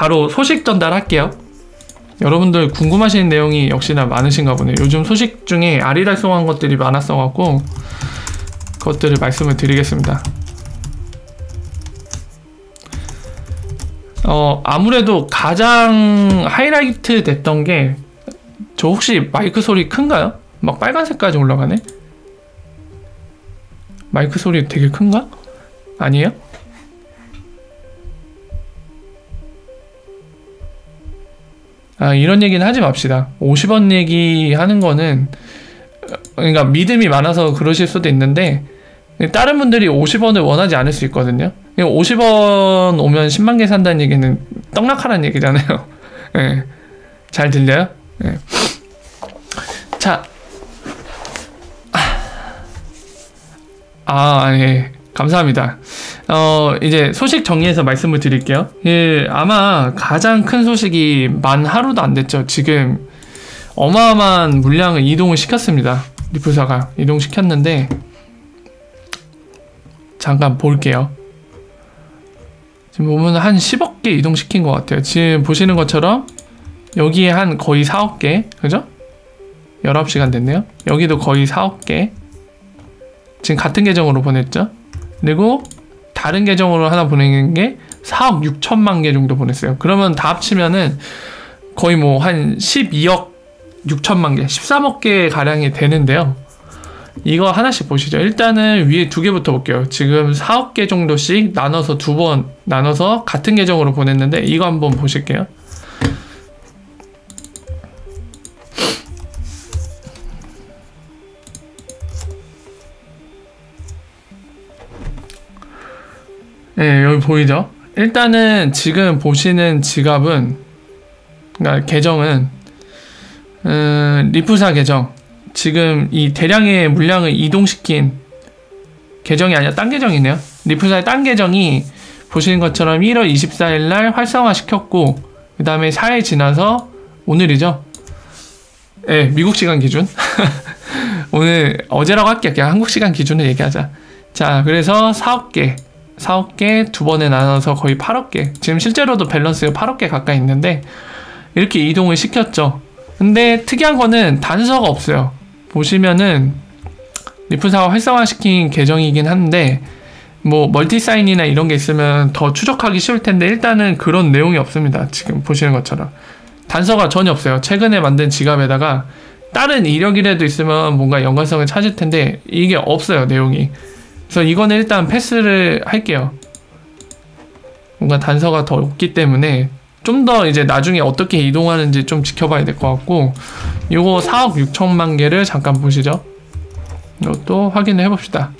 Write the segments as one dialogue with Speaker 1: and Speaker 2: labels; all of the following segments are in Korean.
Speaker 1: 바로 소식 전달할게요. 여러분들 궁금하신 내용이 역시나 많으신가 보네요. 요즘 소식 중에 아리달송한 것들이 많았어갖고 그것들을 말씀을 드리겠습니다. 아무래도 가장 하이라이트 됐던 게, 저 혹시 마이크 소리 큰가요? 막 빨간색까지 올라가네? 마이크 소리 되게 큰가? 아니에요? 이런 얘기는 하지 맙시다. 50원 얘기 하는 거는, 그러니까 믿음이 많아서 그러실 수도 있는데, 다른 분들이 50원을 원하지 않을 수 있거든요. 50원 오면 10만 개 산다는 얘기는 떡락하라는 얘기잖아요. 네. 잘 들려요? 네. 자. 예. 감사합니다. 이제 소식 정리해서 말씀을 드릴게요. 아마 가장 큰 소식이 만 하루도 안 됐죠. 지금 어마어마한 물량을 이동을 시켰습니다. 리플사가 이동시켰는데, 잠깐 볼게요. 지금 보면 한 10억 개 이동시킨 것 같아요. 지금 보시는 것처럼 여기에 한 거의 4억 개, 그죠? 19시간 됐네요. 여기도 거의 4억 개. 지금 같은 계정으로 보냈죠. 그리고 다른 계정으로 하나 보낸 게 4억 6천만 개 정도 보냈어요. 그러면 다 합치면은 거의 뭐 한 12억 6천만 개, 13억 개 가량이 되는데요. 이거 하나씩 보시죠. 일단은 위에 두 개부터 볼게요. 지금 4억 개 정도씩 나눠서 두 번 나눠서 같은 계정으로 보냈는데, 이거 한번 보실게요. 네, 여기 보이죠? 일단은 지금 보시는 지갑은, 그러니까 계정은 리플사 계정, 지금 이 대량의 물량을 이동시킨 계정이 아니라 딴 계정이네요. 리플사의 딴 계정이 보시는 것처럼 1월 24일 날 활성화 시켰고, 그 다음에 4일 지나서 오늘이죠. 네, 미국 시간 기준. 오늘 어제라고 할게요. 그냥 한국 시간 기준을 얘기하자. 자, 그래서 4억 개 두 번에 나눠서 거의 8억 개. 지금 실제로도 밸런스가 8억 개 가까이 있는데, 이렇게 이동을 시켰죠. 근데 특이한 거는 단서가 없어요. 보시면은 리플사가 활성화시킨 계정이긴 한데, 뭐 멀티사인이나 이런 게 있으면 더 추적하기 쉬울 텐데, 일단은 그런 내용이 없습니다. 지금 보시는 것처럼 단서가 전혀 없어요. 최근에 만든 지갑에다가 다른 이력이라도 있으면 뭔가 연관성을 찾을 텐데, 이게 없어요, 내용이. 그래서 이거는 일단 패스를 할게요. 뭔가 단서가 더 없기 때문에 좀 더 이제 나중에 어떻게 이동하는지 좀 지켜봐야 될 것 같고, 요거 4억 6천만 개를 잠깐 보시죠. 이것도 확인을 해봅시다.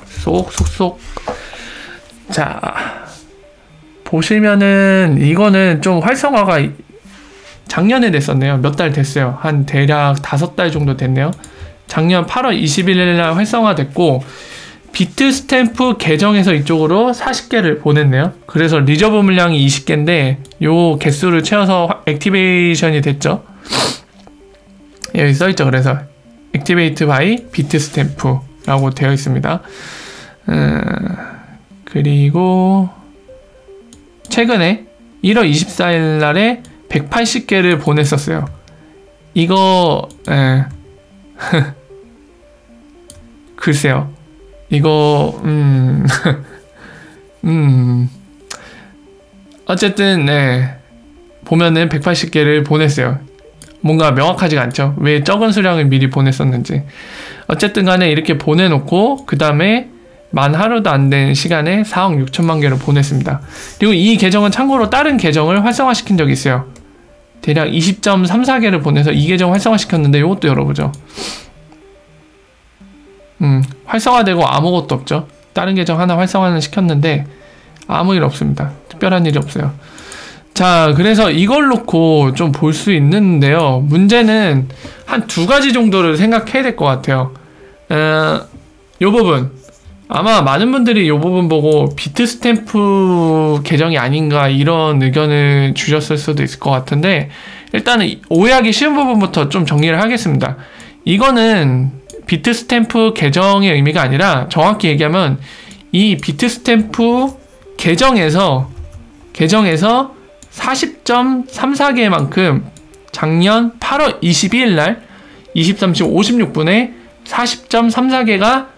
Speaker 1: 쏙. 자, 보시면은 이거는 좀 활성화가 작년에 됐었네요. 몇 달 됐어요. 한 대략 5달 정도 됐네요. 작년 8월 21일 날 활성화됐고, 비트 스탬프 계정에서 이쪽으로 40개를 보냈네요. 그래서 리저브 물량이 20개인데 요 개수를 채워서 액티베이션이 됐죠. 여기 써있죠. 그래서 액티베이트 바이 비트 스탬프라고 되어 있습니다. 그리고 최근에 1월 24일 날에 180개를 보냈었어요. 이거 글쎄요. 이거 어쨌든 네, 보면은 180개를 보냈어요. 뭔가 명확하지가 않죠. 왜 적은 수량을 미리 보냈었는지. 어쨌든 간에 이렇게 보내놓고 그 다음에 만 하루도 안 된 시간에 4억 6천만 개를 보냈습니다. 그리고 이 계정은 참고로 다른 계정을 활성화시킨 적이 있어요. 대략 20.34개를 보내서 이 계정 활성화시켰는데 이것도 열어보죠. 활성화되고 아무것도 없죠. 다른 계정 하나 활성화는 시켰는데 아무 일 없습니다. 특별한 일이 없어요. 자, 그래서 이걸 놓고 좀 볼 수 있는데요. 문제는 한 두 가지 정도를 생각해야 될 것 같아요. 요 부분. 아마 많은 분들이 요 부분 보고 비트 스탬프 계정이 아닌가 이런 의견을 주셨을 수도 있을 것 같은데, 일단은 오해하기 쉬운 부분부터 좀 정리를 하겠습니다. 이거는 비트 스탬프 계정의 의미가 아니라, 정확히 얘기하면 이 비트 스탬프 계정에서 40.34개만큼 작년 8월 22일 날 23시 56분에 40.34개가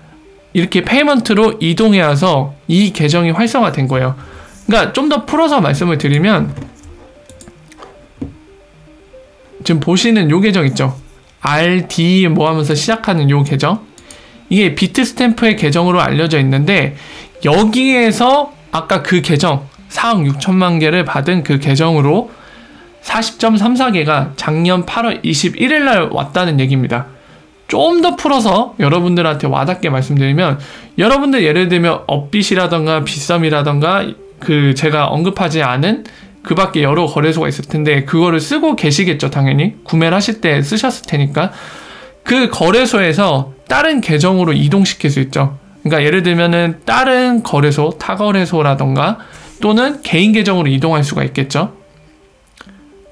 Speaker 1: 이렇게 페이먼트로 이동해 와서 이 계정이 활성화된 거예요. 그러니까 좀 더 풀어서 말씀을 드리면 지금 보시는 요 계정 있죠? RD 뭐 하면서 시작하는 요 계정, 이게 비트스탬프의 계정으로 알려져 있는데 여기에서 아까 그 계정 4억 6천만 개를 받은 그 계정으로 40.34개가 작년 8월 21일 날 왔다는 얘기입니다. 좀 더 풀어서 여러분들한테 와닿게 말씀드리면, 여러분들 예를 들면 업빗이라던가 빗썸이라던가 그 제가 언급하지 않은 그 밖에 여러 거래소가 있을 텐데 그거를 쓰고 계시겠죠. 당연히 구매를 하실 때 쓰셨을 테니까 그 거래소에서 다른 계정으로 이동시킬 수 있죠. 그러니까 예를 들면은 다른 거래소, 타거래소라던가 또는 개인 계정으로 이동할 수가 있겠죠.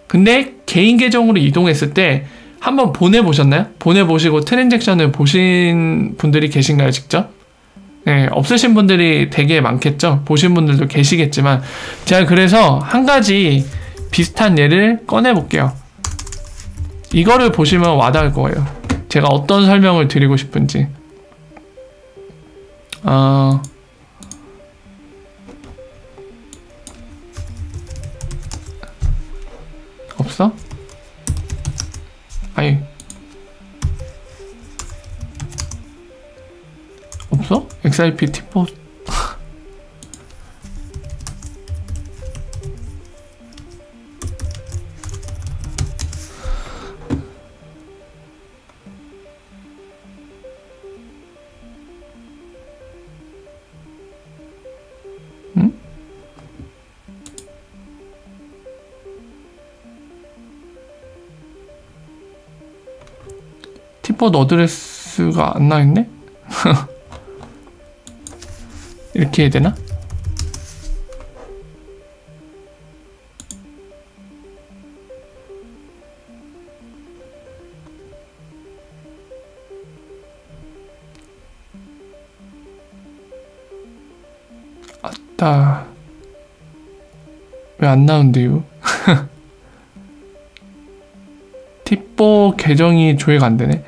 Speaker 1: 근데 개인 계정으로 이동했을 때 한번 보내보셨나요? 보내보시고 트랜잭션을 보신 분들이 계신가요, 직접? 네, 없으신 분들이 되게 많겠죠. 보신 분들도 계시겠지만 제가 그래서 한 가지 비슷한 예를 꺼내볼게요. 이거를 보시면 와닿을 거예요. 제가 어떤 설명을 드리고 싶은지. 없어? 아니 없어? XRP 티포 응? 티포 어드레스가 안 나있네? 이렇게 해야 되나? 아따, 왜 안 나온대요? 티뽀 계정이 조회가 안 되네.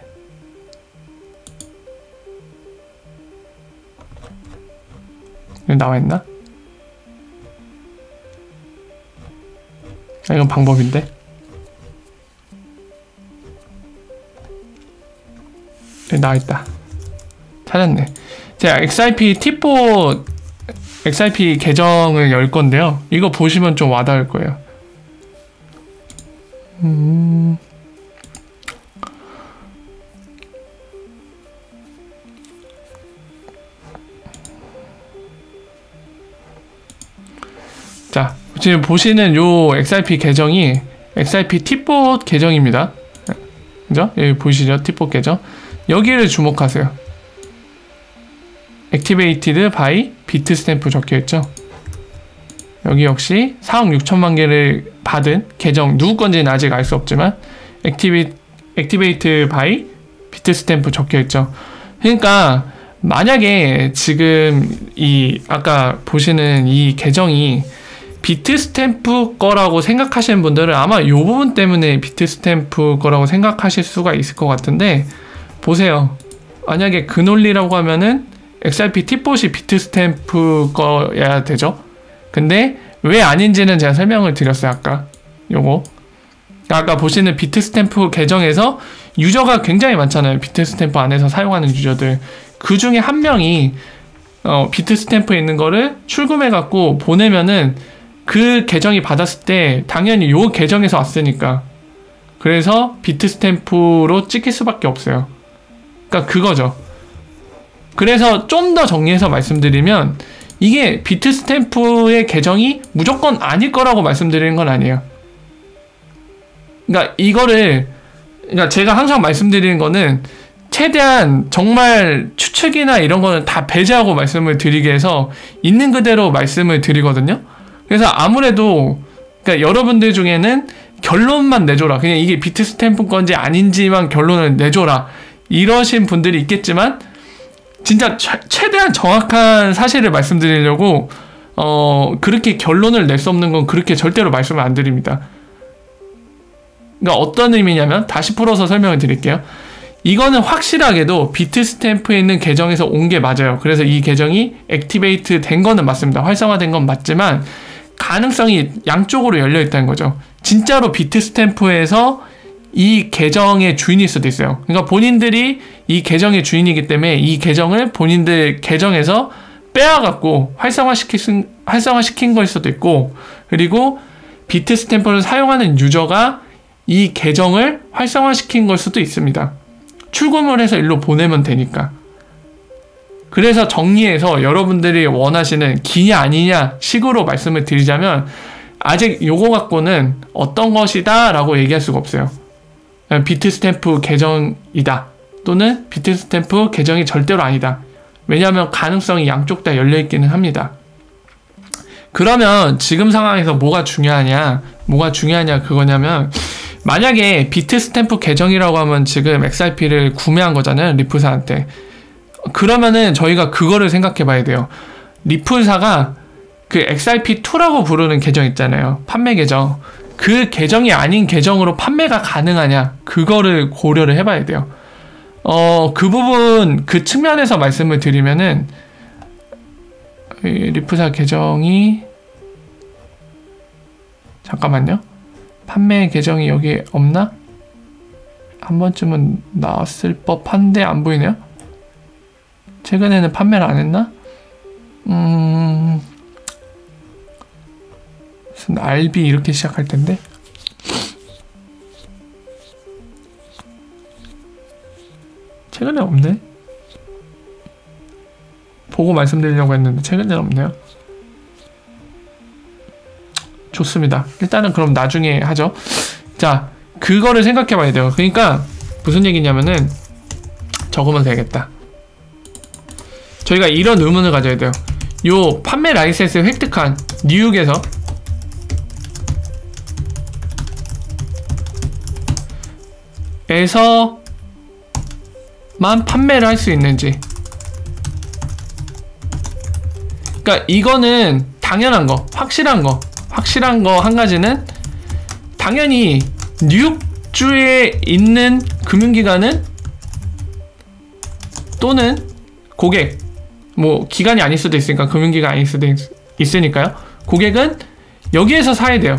Speaker 1: 나와있나? 아, 이건 방법인데. 네, 나와있다. 찾았네. 제가 XRP 티포 XRP 계정을 열 건데요. 이거 보시면 좀 와닿을 거예요. 자, 지금 보시는 요 XRP 계정이 XRP 티봇 계정입니다. 그죠? 여기 보이시죠? 티봇 계정. 여기를 주목하세요. Activated by 비트스탬프 적혀있죠? 여기 역시 4억 6천만 개를 받은 계정, 누구 건지는 아직 알 수 없지만 Activate by 비트스탬프 적혀있죠? 그러니까 만약에 지금 이 아까 보시는 이 계정이 비트스탬프 거라고 생각하시는 분들은 아마 이 부분 때문에 비트스탬프 거라고 생각하실 수가 있을 것 같은데, 보세요. 만약에 그 논리라고 하면은 XRP 티봇이 비트스탬프 거야 되죠? 근데 왜 아닌지는 제가 설명을 드렸어요. 아까 요거 아까 보시는 비트스탬프 계정에서 유저가 굉장히 많잖아요. 비트스탬프 안에서 사용하는 유저들. 그 중에 한 명이 비트스탬프에 있는 거를 출금해 갖고 보내면은 그 계정이 받았을 때 당연히 요 계정에서 왔으니까, 그래서 비트스탬프로 찍힐 수밖에 없어요. 그러니까 그거죠. 그래서 좀 더 정리해서 말씀드리면 이게 비트스탬프의 계정이 무조건 아닐 거라고 말씀드리는 건 아니에요. 그러니까 그러니까 제가 항상 말씀드리는 거는 최대한 정말 추측이나 이런 거는 다 배제하고 말씀을 드리게 해서 있는 그대로 말씀을 드리거든요. 그래서 아무래도 그러니까 여러분들 중에는 결론만 내줘라, 그냥 이게 비트스탬프 건지 아닌지만 결론을 내줘라, 이러신 분들이 있겠지만 진짜 최대한 정확한 사실을 말씀드리려고 그렇게 결론을 낼 수 없는 건 그렇게 절대로 말씀을 안 드립니다. 그러니까 어떤 의미냐면 다시 풀어서 설명을 드릴게요. 이거는 확실하게도 비트스탬프에 있는 계정에서 온 게 맞아요. 그래서 이 계정이 액티베이트 된 거는 맞습니다. 활성화된 건 맞지만 가능성이 양쪽으로 열려 있다는 거죠. 진짜로 비트스탬프에서 이 계정의 주인일 수도 있어요. 그러니까 본인들이 이 계정의 주인이기 때문에 이 계정을 본인들 계정에서 빼앗갖고 활성화시킨 걸 수도 있고, 그리고 비트스탬프를 사용하는 유저가 이 계정을 활성화시킨 걸 수도 있습니다. 출금을 해서 일로 보내면 되니까. 그래서 정리해서 여러분들이 원하시는 기냐 아니냐 식으로 말씀을 드리자면 아직 요거 갖고는 어떤 것이다 라고 얘기할 수가 없어요. 비트스탬프 계정이다 또는 비트스탬프 계정이 절대로 아니다. 왜냐하면 가능성이 양쪽 다 열려있기는 합니다. 그러면 지금 상황에서 뭐가 중요하냐 그거냐면, 만약에 비트스탬프 계정이라고 하면 지금 XRP를 구매한 거잖아요, 리플사한테. 그러면은 저희가 그거를 생각해 봐야 돼요. 리플사가 그 XRP2라고 부르는 계정 있잖아요, 판매 계정. 그 계정이 아닌 계정으로 판매가 가능하냐, 그거를 고려를 해봐야 돼요. 그 부분, 그 측면에서 말씀을 드리면은, 리플사 계정이, 잠깐만요. 판매 계정이 여기 없나? 한 번쯤은 나왔을 법한데 안 보이네요? 최근에는 판매를 안 했나? 무슨 RB 이렇게 시작할 텐데? 최근에 없네? 보고 말씀드리려고 했는데 최근에는 없네요. 좋습니다. 일단은 그럼 나중에 하죠. 자, 그거를 생각해 봐야 돼요. 그러니까 무슨 얘기냐면은, 적으면 되겠다. 저희가 이런 의문을 가져야 돼요. 요 판매 라이센스 획득한 뉴욕에서 만 판매를 할 수 있는지. 그러니까 이거는 당연한 거, 확실한 거 한 가지는, 당연히 뉴욕주에 있는 금융기관은 또는 고객, 뭐 기관이 아닐 수도 있으니까, 금융기관 아닐 수도 있으니까요. 고객은 여기에서 사야 돼요.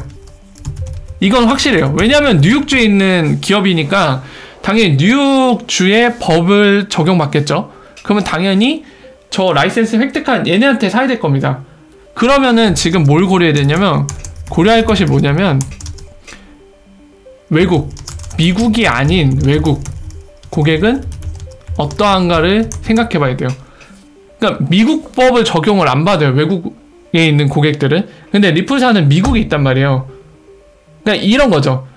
Speaker 1: 이건 확실해요. 왜냐하면 뉴욕주에 있는 기업이니까 당연히 뉴욕주의 법을 적용받겠죠. 그러면 당연히 저 라이센스 획득한 얘네한테 사야 될 겁니다. 그러면은 지금 뭘 고려해야 되냐면, 고려할 것이 뭐냐면, 외국, 미국이 아닌 외국 고객은 어떠한가를 생각해 봐야 돼요. 그러니까 미국 법을 적용을 안 받아요, 외국에 있는 고객들은. 근데 리플사는 미국에 있단 말이에요. 그러니까 이런 거죠.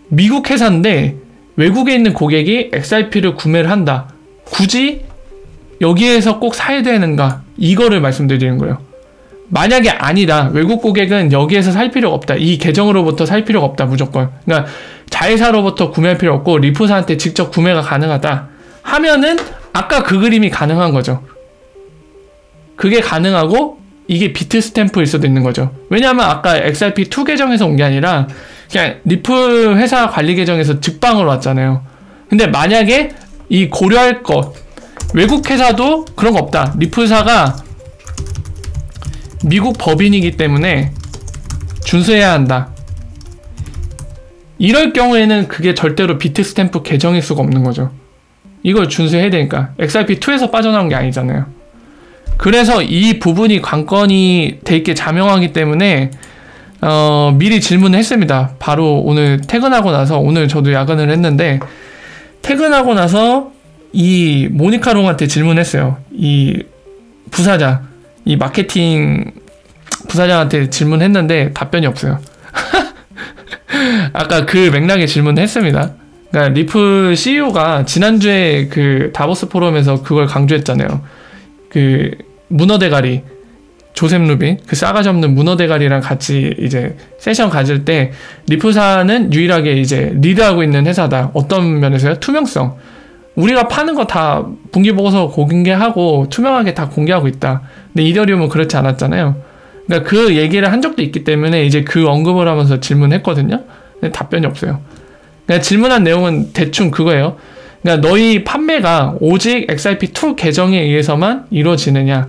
Speaker 1: 미국 회사인데 외국에 있는 고객이 XRP를 구매를 한다. 굳이 여기에서 꼭 사야 되는가? 이거를 말씀드리는 거예요. 만약에 아니다, 외국 고객은 여기에서 살 필요가 없다, 이 계정으로부터 살 필요가 없다, 무조건. 그러니까 자회사로부터 구매할 필요 없고 리플사한테 직접 구매가 가능하다 하면은 아까 그 그림이 가능한 거죠. 그게 가능하고 이게 비트스탬프일 수도 있는 거죠. 왜냐하면 아까 XRP2 계정에서 온 게 아니라 그냥 리플 회사 관리 계정에서 직방으로 왔잖아요. 근데 만약에 이 고려할 것, 외국 회사도 그런 거 없다, 리플사가 미국 법인이기 때문에 준수해야 한다, 이럴 경우에는 그게 절대로 비트스탬프 계정일 수가 없는 거죠. 이걸 준수해야 되니까. XRP2에서 빠져나온 게 아니잖아요. 그래서 이 부분이 관건이 되게 자명하기 때문에 미리 질문을 했습니다. 바로 오늘 퇴근하고 나서, 오늘 저도 야근을 했는데 퇴근하고 나서 이 모니카롱한테 질문했어요. 이 부사장, 이 마케팅 부사장한테 질문했는데 답변이 없어요. 아까 그 맥락에 질문했습니다. 그러니까 리플 CEO가 지난주에 그 다보스 포럼에서 그걸 강조했잖아요. 그 문어 대가리, 조셉 루빈, 그 싸가지 없는 문어 대가리랑 같이 이제 세션 가질 때 리플사는 유일하게 이제 리드하고 있는 회사다. 어떤 면에서요? 투명성. 우리가 파는 거 다 분기보고서 공개하고 투명하게 다 공개하고 있다. 근데 이더리움은 그렇지 않았잖아요. 그러니까 그 얘기를 한 적도 있기 때문에 이제 그 언급을 하면서 질문했거든요. 근데 답변이 없어요. 그러니까 질문한 내용은 대충 그거예요. 그러니까 너희 판매가 오직 XRP2 계정에 의해서만 이루어지느냐,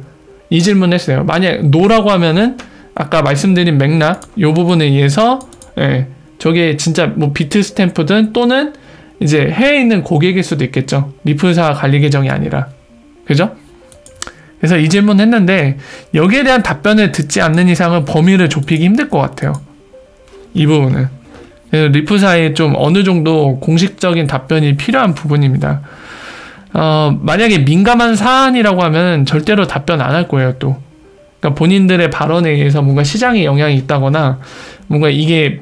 Speaker 1: 이 질문을 했어요. 만약 노라고 하면은 아까 말씀드린 맥락 요 부분에 의해서 저게 진짜 뭐 비트 스탬프든 또는 이제 해외에 있는 고객일 수도 있겠죠. 리플사 관리 계정이 아니라. 그죠? 그래서 이 질문 했는데 여기에 대한 답변을 듣지 않는 이상은 범위를 좁히기 힘들 것 같아요. 이 부분은. 그래서 리플사에 좀 어느 정도 공식적인 답변이 필요한 부분입니다. 만약에 민감한 사안이라고 하면 절대로 답변 안 할 거예요, 또. 그러니까 본인들의 발언에 의해서 뭔가 시장에 영향이 있다거나 뭔가 이게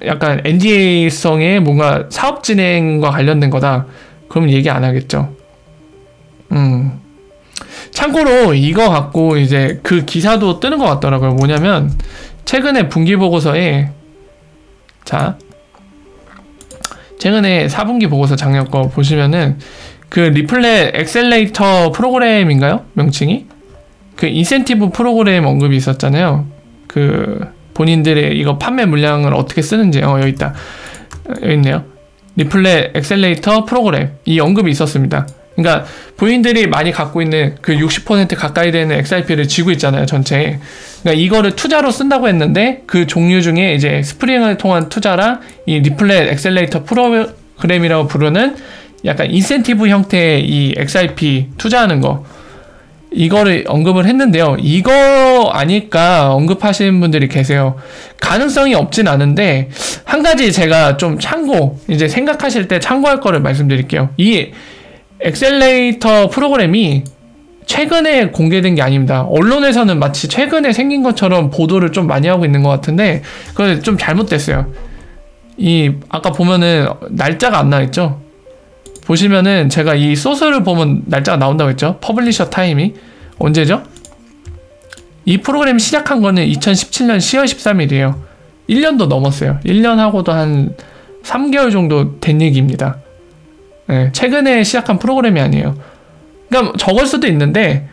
Speaker 1: 약간 NDA성의 뭔가 사업 진행과 관련된 거다. 그럼 얘기 안 하겠죠. 참고로 이거 갖고 이제 그 기사도 뜨는 것 같더라고요. 뭐냐면 최근에 분기보고서에 최근에 4분기 보고서 작년 거 보시면은 그 리플렛 엑셀레이터 프로그램인가요? 명칭이? 그 인센티브 프로그램 언급이 있었잖아요. 그 본인들의 이거 판매 물량을 어떻게 쓰는지 여기 있다. 여기 있네요. 리플렛 엑셀레이터 프로그램 이 언급이 있었습니다. 그러니까 본인들이 많이 갖고 있는 그 60% 가까이 되는 XRP를 쥐고 있잖아요, 전체에. 그러니까 이거를 투자로 쓴다고 했는데 그 종류 중에 이제 스프링을 통한 투자랑 이 리플렛 엑셀레이터 프로그램이라고 부르는 약간 인센티브 형태의 이 XRP 투자하는 거, 이거를 언급을 했는데요. 이거 아닐까 언급하시는 분들이 계세요. 가능성이 없진 않은데 한 가지 제가 좀 이제 생각하실 때 참고할 거를 말씀드릴게요. 이 엑셀레이터 프로그램이 최근에 공개된 게 아닙니다. 언론에서는 마치 최근에 생긴 것처럼 보도를 좀 많이 하고 있는 것 같은데 그건 좀 잘못됐어요. 아까 보면은 날짜가 안 나와있죠. 보시면은 제가 이 소스를 보면 날짜가 나온다고 했죠. 퍼블리셔 타임이 언제죠? 이 프로그램 시작한 거는 2017년 10월 13일이에요. 1년도 넘었어요. 1년하고도 한 3개월 정도 된 얘기입니다. 최근에 시작한 프로그램이 아니에요. 그러니까 적을 수도 있는데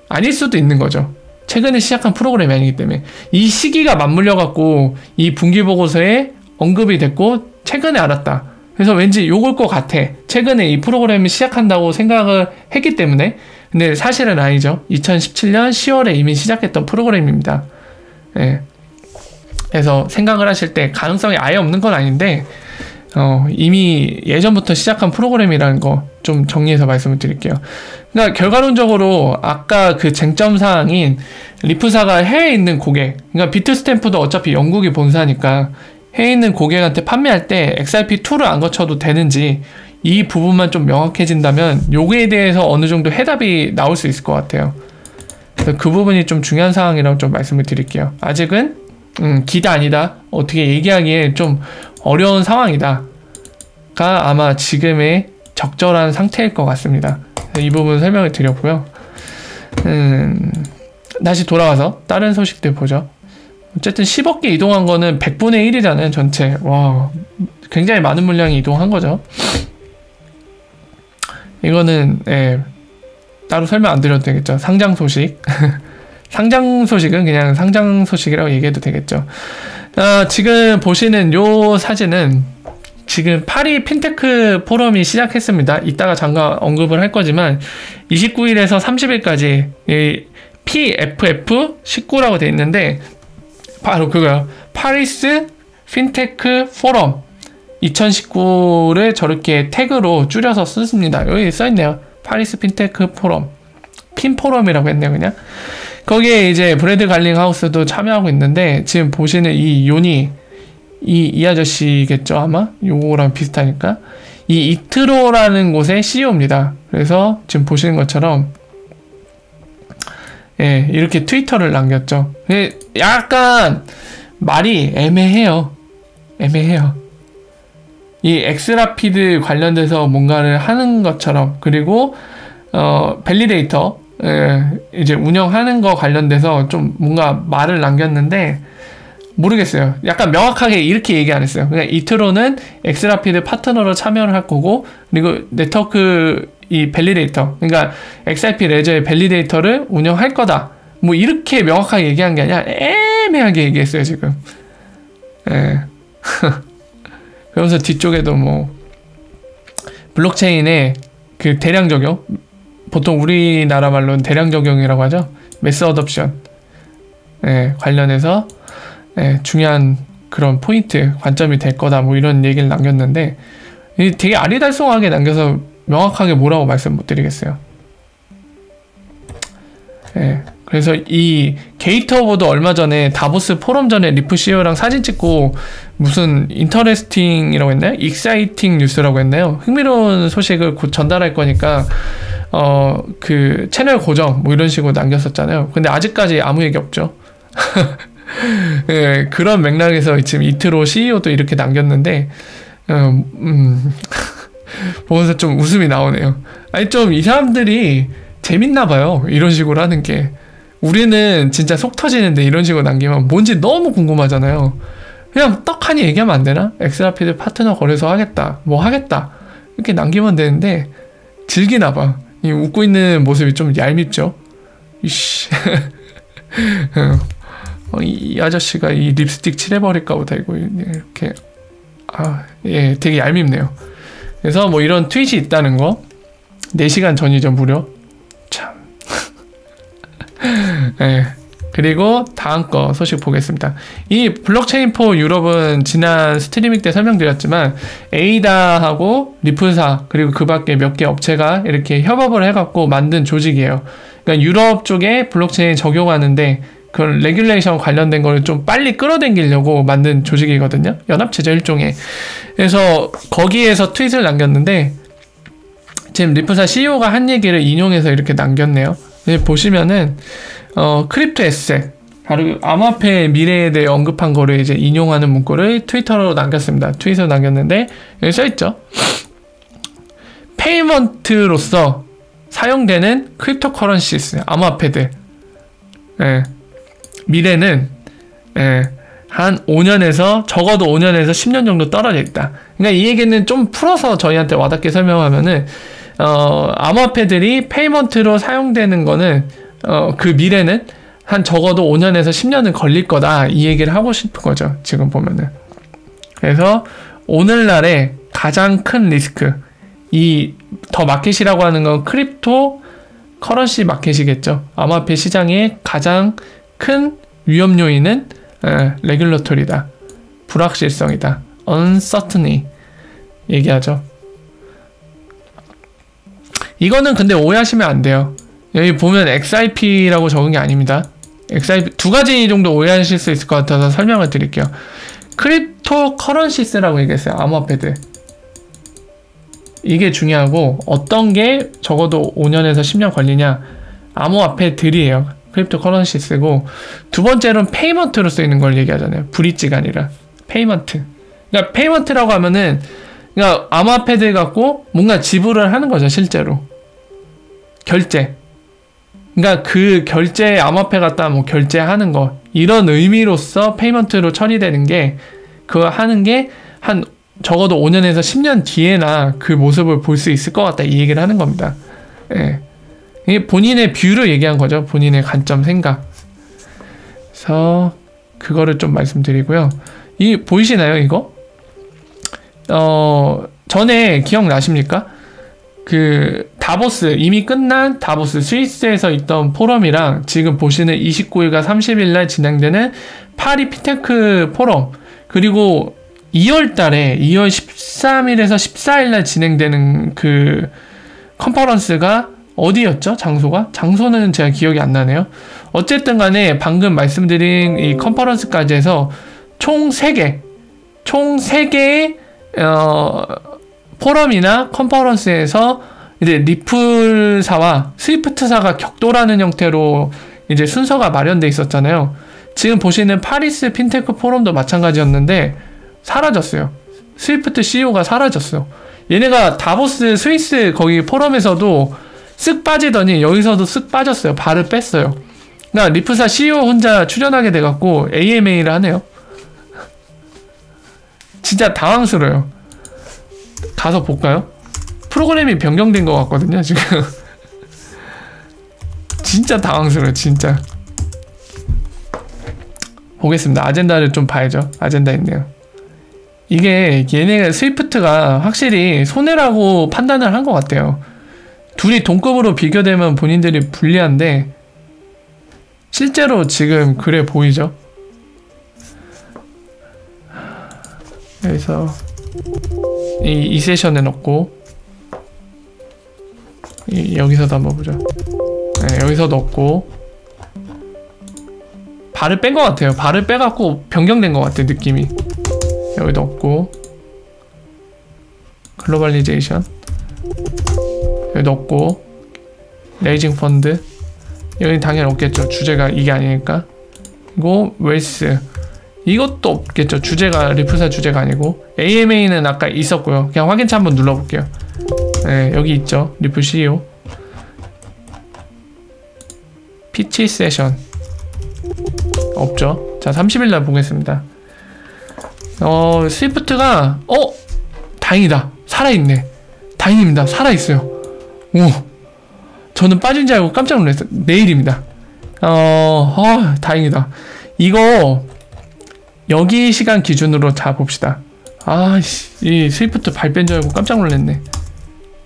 Speaker 1: 아닐 수도 있는 거죠. 최근에 시작한 프로그램이 아니기 때문에 이 시기가 맞물려 갖고 이 분기보고서에 언급이 됐고 최근에 알았다. 그래서 왠지 요걸 것 같아. 최근에 이 프로그램을 시작한다고 생각을 했기 때문에. 근데 사실은 아니죠. 2017년 10월에 이미 시작했던 프로그램입니다. 그래서 생각을 하실 때 가능성이 아예 없는 건 아닌데 이미 예전부터 시작한 프로그램이라는 거 좀 정리해서 말씀을 드릴게요. 그러니까 결과론적으로 아까 그 쟁점 사항인 리플사가 해외에 있는 고객, 그러니까 비트스탬프도 어차피 영국이 본사니까 해외에 있는 고객한테 판매할 때 XRP2를 안 거쳐도 되는지 이 부분만 좀 명확해진다면 요거에 대해서 어느 정도 해답이 나올 수 있을 것 같아요. 그래서 그 부분이 좀 중요한 사항이라고 좀 말씀을 드릴게요. 아직은 기다 아니다 어떻게 얘기하기에 좀 어려운 상황이다 가 아마 지금의 적절한 상태일 것 같습니다. 이 부분 설명을 드렸고요. 다시 돌아와서 다른 소식들 보죠. 어쨌든 10억 개 이동한 거는 100분의 1이잖아요, 전체. 와, 굉장히 많은 물량이 이동한 거죠. 이거는, 따로 설명 안 드려도 되겠죠. 상장 소식. 상장 소식은 그냥 상장 소식이라고 얘기해도 되겠죠. 지금 보시는 요 사진은 지금 파리 핀테크 포럼이 시작했습니다. 이따가 잠깐 언급을 할 거지만 29일에서 30일까지 PFF19라고 돼 있는데 바로 그거요. 파리스 핀테크 포럼 2019를 저렇게 태그로 줄여서 썼습니다. 여기 써있네요. 파리스 핀테크 포럼. 핀포럼이라고 했네요, 그냥. 거기에 이제 브래드 갈링하우스도 참여하고 있는데 지금 보시는 이 요니 이 아저씨겠죠, 아마? 요거랑 비슷하니까. 이 이트로라는 곳의 CEO입니다. 그래서 지금 보시는 것처럼 이렇게 트위터를 남겼죠. 약간 말이 애매해요. 이 엑스라피드 관련돼서 뭔가를 하는 것처럼, 그리고 밸리데이터 이제 운영하는 거 관련돼서 좀 뭔가 말을 남겼는데 모르겠어요. 약간 명확하게 이렇게 얘기 안 했어요. 그냥 이트로는 엑스라피드 파트너로 참여를 할 거고, 그리고 네트워크 이 밸리데이터, 그러니까 XRP 레저의 밸리데이터를 운영할 거다. 뭐 이렇게 명확하게 얘기한 게 아니라 애매하게 얘기했어요, 지금. 예. 그러면서 뒤쪽에도 뭐 블록체인의 그 대량 적용, 보통 우리나라 말로는 대량 적용이라고 하죠. 매스 어덥션. 예, 관련해서 중요한 그런 포인트, 관점이 될 거다. 뭐 이런 얘기를 남겼는데 되게 아리달송하게 남겨서 명확하게 뭐라고 말씀 못 드리겠어요. 그래서 이 게이터보드 얼마 전에 다보스 포럼 전에 리프 CEO랑 사진 찍고 무슨 인터레스팅이라고 했나요? 익사이팅 뉴스라고 했나요? 흥미로운 소식을 곧 전달할 거니까 그 채널 고정 뭐 이런 식으로 남겼었잖아요. 근데 아직까지 아무 얘기 없죠. 그런 맥락에서 지금 이트로 CEO도 이렇게 남겼는데 보면서 좀 웃음이 나오네요. 아니 좀 이 사람들이 재밌나 봐요. 이런 식으로 하는 게. 우리는 진짜 속 터지는데 이런 식으로 남기면 뭔지 너무 궁금하잖아요. 그냥 떡하니 얘기하면 안 되나? 엑스라피드 파트너 거래소 하겠다. 뭐 하겠다. 이렇게 남기면 되는데 즐기나 봐. 이 웃고 있는 모습이 좀 얄밉죠. 이씨. 이 아저씨가 이 립스틱 칠해버릴까 보다 이거 이렇게 예, 되게 얄밉네요. 그래서 뭐 이런 트윗이 있다는 거 4시간 전이죠 무려. 참. 예. 그리고 다음 거 소식 보겠습니다. 이 블록체인4 유럽은 지난 스트리밍 때 설명드렸지만 에이다하고 리플사 그리고 그 밖에 몇 개 업체가 이렇게 협업을 해갖고 만든 조직이에요. 그러니까 유럽 쪽에 블록체인 적용하는데 그런 레귤레이션 관련된 거를 좀 빨리 끌어당기려고 만든 조직이거든요. 연합체죠, 일종의. 그래서 거기에서 트윗을 남겼는데 지금 리플사 CEO가 한 얘기를 인용해서 이렇게 남겼네요. 보시면은 크립토 에셋, 바로 암호화폐 미래에 대해 언급한 거를 이제 인용하는 문구를 트위터로 남겼습니다. 트윗으로 남겼는데 여기 써있죠. 페이먼트로서 사용되는 크립토 커런시스, 암호화폐들. 예. 미래는 한 5년에서 적어도 5년에서 10년 정도 떨어져 있다. 그러니까 이 얘기는 좀 풀어서 저희한테 와닿게 설명하면은 암호화폐들이 페이먼트로 사용되는 거는 그 미래는 한 적어도 5년에서 10년은 걸릴 거다. 이 얘기를 하고 싶은 거죠. 지금 보면은. 그래서 오늘날의 가장 큰 리스크, 이 더 마켓이라고 하는 건 크립토 커런시 마켓이겠죠. 암호화폐 시장의 가장 큰 위험 요인은 레귤러토리다. 불확실성이다. uncertainty 얘기하죠. 이거는 근데 오해하시면 안 돼요. 여기 보면 XRP라고 적은 게 아닙니다. XRP 두 가지 정도 오해하실 수 있을 것 같아서 설명을 드릴게요. 크립토 커런시스라고 얘기했어요. 암호화폐들. 이게 중요하고 어떤 게 적어도 5년에서 10년 걸리냐. 암호화폐들이에요. 크립토 커런시스고 두 번째로는 페이먼트로 쓰이는 걸 얘기하잖아요. 브릿지가 아니라 페이먼트. 그러니까 페이먼트라고 하면은 그러니까 암호화폐들 갖고 뭔가 지불을 하는 거죠. 실제로. 결제. 그러니까 그 결제 암호화폐 갖다 뭐 결제하는 거 이런 의미로서 페이먼트로 처리되는 게 그거 하는 게 한 적어도 5년에서 10년 뒤에나 그 모습을 볼 수 있을 것 같다 이 얘기를 하는 겁니다. 예. 이게 본인의 뷰를 얘기한 거죠. 본인의 관점, 생각. 그래서 그거를 좀 말씀드리고요. 이 보이시나요, 이거? 전에 기억나십니까? 그 다보스, 이미 끝난 다보스 스위스에서 있던 포럼이랑 지금 보시는 29일과 30일 날 진행되는 파리 피테크 포럼, 그리고 2월 달에 2월 13일에서 14일 날 진행되는 그 컨퍼런스가 어디였죠? 장소가? 장소는 제가 기억이 안 나네요. 어쨌든 간에 방금 말씀드린 이 컨퍼런스까지 해서 총 3개의 포럼이나 컨퍼런스에서 이제 리플사와 스위프트사가 격돌하는 형태로 이제 순서가 마련돼 있었잖아요. 지금 보시는 파리스 핀테크 포럼도 마찬가지였는데 사라졌어요. 스위프트 CEO가 사라졌어요. 얘네가 다보스 스위스 거기 포럼에서도 쓱 빠지더니 여기서도 쓱 빠졌어요. 발을 뺐어요. 그러니까 리플사 CEO 혼자 출연하게 돼갖고 AMA를 하네요. 진짜 당황스러워요. 가서 볼까요? 프로그램이 변경된 것 같거든요, 지금. 진짜 당황스러워요, 진짜. 보겠습니다. 아젠다를 좀 봐야죠. 아젠다 있네요. 이게 얘네가 스위프트가 확실히 손해라고 판단을 한 것 같아요. 둘이 동급으로 비교되면 본인들이 불리한데 실제로 지금 그래 보이죠? 여기서 이 세션에 넣고 여기서도 한번 보죠. 네, 여기서 넣고 발을 뺀 것 같아요. 발을 빼갖고 변경된 것 같아요, 느낌이. 여기 넣고 글로벌리제이션 여기 넣고 레이징 펀드 여기 당연히 없겠죠. 주제가 이게 아니니까. 그리고 웨이스 이것도 없겠죠. 주제가 리플사 주제가 아니고. AMA는 아까 있었고요. 그냥 확인차 한번 눌러볼게요. 네, 여기 있죠. 리플 CEO 피치 세션 없죠. 자, 30일날 보겠습니다. 스위프트가 다행이다. 살아있네. 다행입니다. 살아있어요. 오, 저는 빠진 줄 알고 깜짝 놀랐어요. 내일입니다. 다행이다. 이거 여기 시간 기준으로 자 봅시다. 이 스위프트 발 뺀 줄 알고 깜짝 놀랐네.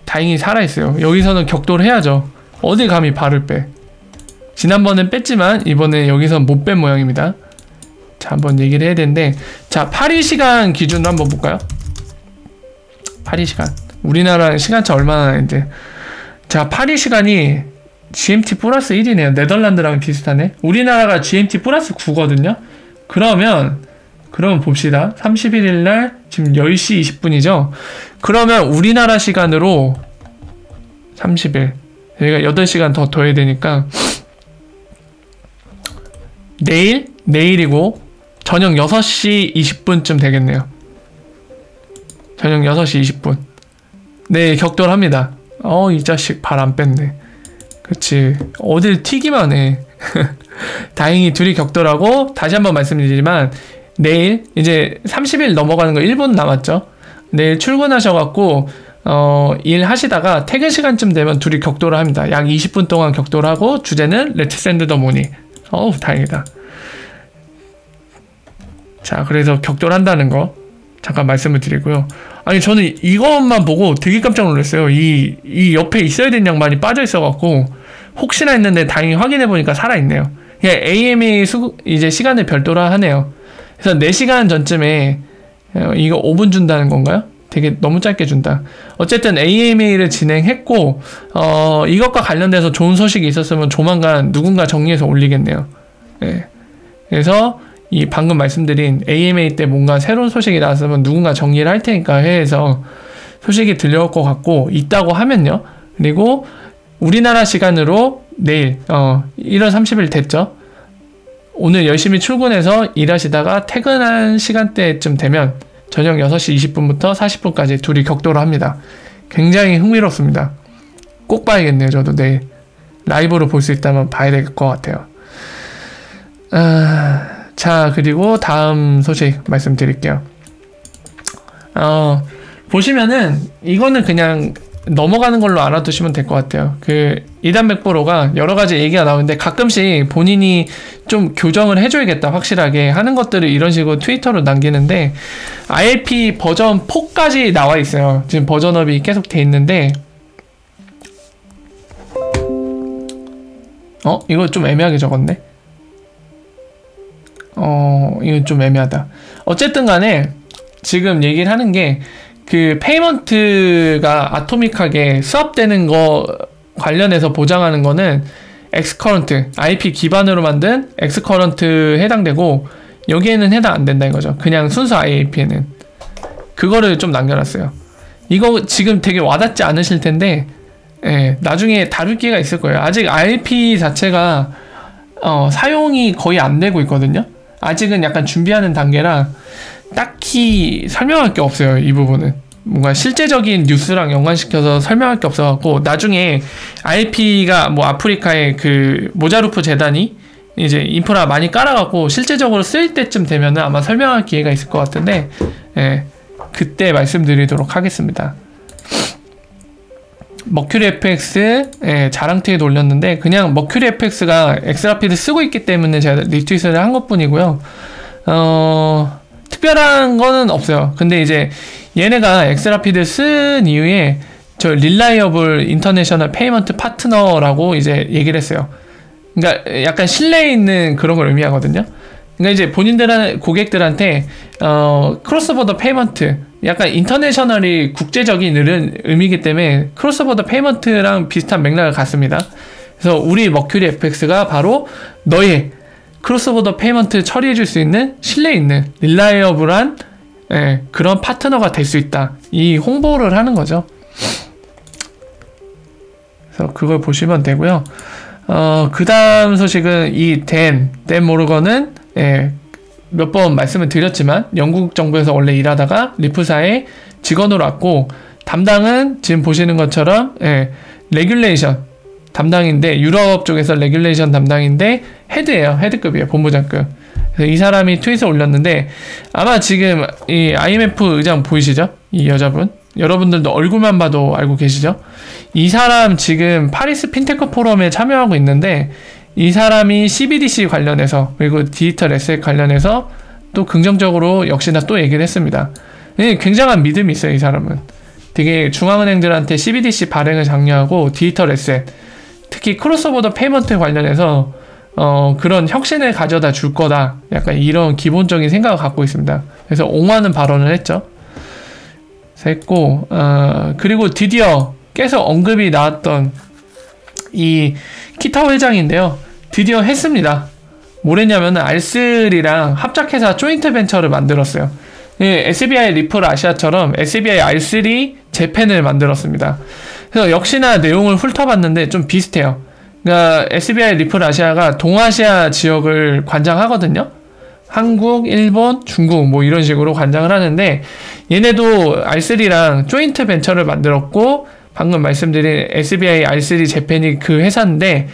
Speaker 1: 다행히 살아있어요. 여기서는 격돌을 해야죠. 어디 감히 발을 빼. 지난번엔 뺐지만 이번에 여기서 못 뺀 모양입니다. 자, 한번 얘기를 해야 되는데, 자, 파리 시간 기준으로 한번 볼까요? 파리 시간. 우리나라랑 시간차 얼마나 나는지. 자, 파리 시간이 GMT 플러스 1이네요. 네덜란드랑 비슷하네. 우리나라가 GMT 플러스 9거든요. 그러면 봅시다. 31일날 지금 10시 20분이죠. 그러면 우리나라 시간으로 30일. 저희가 8시간 더 더해야 되니까 내일이고 저녁 6시 20분쯤 되겠네요. 저녁 6시 20분. 네, 격돌합니다. 이 자식 발 안 뺐네. 그치. 어딜 튀기만 해. 다행히 둘이 격돌하고, 다시 한번 말씀드리지만 내일 이제 30일 넘어가는 거 1분 남았죠. 내일 출근하셔갖고 일 하시다가 퇴근 시간쯤 되면 둘이 격돌을 합니다. 약 20분 동안 격돌하고 주제는 Let's Send the Money. 다행이다. 자, 그래서 격돌한다는 거 잠깐 말씀을 드리고요. 아니, 저는 이것만 보고 되게 깜짝 놀랐어요. 이 옆에 있어야 되는 양반이 빠져 있어갖고 혹시나 했는데 다행히 확인해보니까 살아있네요. AMA 이제 시간을 별도로 하네요. 그래서 4시간 전쯤에 이거 5분 준다는 건가요? 되게 너무 짧게 준다. 어쨌든 AMA를 진행했고 이것과 관련돼서 좋은 소식이 있었으면 조만간 누군가 정리해서 올리겠네요. 네. 그래서 이 방금 말씀드린 AMA 때 뭔가 새로운 소식이 나왔으면 누군가 정리를 할 테니까 해서 소식이 들려올 것 같고, 있다고 하면요. 그리고 우리나라 시간으로 내일 1월 30일 됐죠. 오늘 열심히 출근해서 일하시다가 퇴근한 시간대쯤 되면 저녁 6시 20분부터 40분까지 둘이 격돌을 합니다. 굉장히 흥미롭습니다. 꼭 봐야겠네요. 저도 내일 라이브로 볼 수 있다면 봐야 될 것 같아요. 자, 그리고 다음 소식 말씀드릴게요. 보시면은 이거는 그냥 넘어가는 걸로 알아두시면 될 것 같아요. 이단 맥버로가 여러 가지 얘기가 나오는데 가끔씩 본인이 좀 교정을 해줘야겠다 확실하게 하는 것들을 이런 식으로 트위터로 남기는데, ILP 버전 4까지 나와 있어요. 지금 버전업이 계속 돼 있는데 이거 좀 애매하게 적었네. 이건 좀 애매하다. 어쨌든 간에 지금 얘기를 하는 게 페이먼트가 아토믹하게 수합되는 거 관련해서 보장하는 거는 엑스커런트, IP 기반으로 만든 엑스커런트 해당되고, 여기에는 해당 안 된다 이거죠. 그냥 순수 IAP에는. 그거를 좀 남겨놨어요. 이거 지금 되게 와닿지 않으실 텐데, 나중에 다룰 기회가 있을 거예요. 아직 IAP 자체가 사용이 거의 안 되고 있거든요. 아직은 약간 준비하는 단계라 딱히 설명할 게 없어요. 이 부분은 뭔가 실제적인 뉴스랑 연관시켜서 설명할 게 없어갖고, 나중에 IP가 뭐 아프리카의 모자루프 재단이 이제 인프라 많이 깔아갖고 실제적으로 쓰일 때쯤 되면은 아마 설명할 기회가 있을 것 같은데, 예, 그때 말씀드리도록 하겠습니다. 머큐리 FX, 예, 자랑 트윗 올렸는데, 그냥 머큐리 FX가 엑스라피드 쓰고 있기 때문에 제가 리트윗을 한 것 뿐이고요. 특별한 거는 없어요. 근데 이제 얘네가 엑스라피드 쓴 이후에 저 릴라이어블 인터내셔널 페이먼트 파트너라고 이제 얘기를 했어요. 그러니까 약간 신뢰 있는 그런 걸 의미하거든요. 그러니까 이제 고객들한테 크로스보더 페이먼트, 약간 인터내셔널이 국제적인 의미이기 때문에 크로스보더 페이먼트랑 비슷한 맥락을 갖습니다. 그래서 우리 머큐리 FX가 바로 너의 크로스보더 페이먼트 처리해줄 수 있는 신뢰 있는 릴라이어블한, 예, 그런 파트너가 될 수 있다. 이 홍보를 하는 거죠. 그래서 그걸 보시면 되고요. 그 다음 소식은 이 댄 모르건은, 예, 몇 번 말씀을 드렸지만 영국 정부에서 원래 일하다가 리프사의 직원으로 왔고, 담당은 지금 보시는 것처럼, 예, 레귤레이션 담당인데, 유럽 쪽에서 레귤레이션 담당인데 헤드예요. 헤드급이에요. 본부장급. 그래서 이 사람이 트윗을 올렸는데, 아마 지금 이 IMF 의장 보이시죠? 이 여자분. 여러분들도 얼굴만 봐도 알고 계시죠? 이 사람 지금 파리스 핀테크 포럼에 참여하고 있는데, 이 사람이 CBDC 관련해서, 그리고 디지털 에셋 관련해서 또 긍정적으로 역시나 또 얘기를 했습니다. 굉장한 믿음이 있어요. 이 사람은 되게 중앙은행들한테 CBDC 발행을 장려하고 디지털 에셋, 특히 크로스보더 페이먼트 관련해서 그런 혁신을 가져다 줄 거다, 약간 이런 기본적인 생각을 갖고 있습니다. 그래서 옹호하는 발언을 했죠. 했고, 그리고 드디어 계속 언급이 나왔던 이 키타오 회장인데요. 드디어 했습니다. 뭐랬냐면 R3랑 합작회사 조인트 벤처를 만들었어요. 예, SBI 리플 아시아처럼 SBI R3 재팬을 만들었습니다. 그래서 역시나 내용을 훑어봤는데 좀 비슷해요. 그러니까 SBI 리플 아시아가 동아시아 지역을 관장하거든요. 한국, 일본, 중국 뭐 이런 식으로 관장을 하는데, 얘네도 R3랑 조인트 벤처를 만들었고, 방금 말씀드린 SBI R3 재팬이 그 회사인데,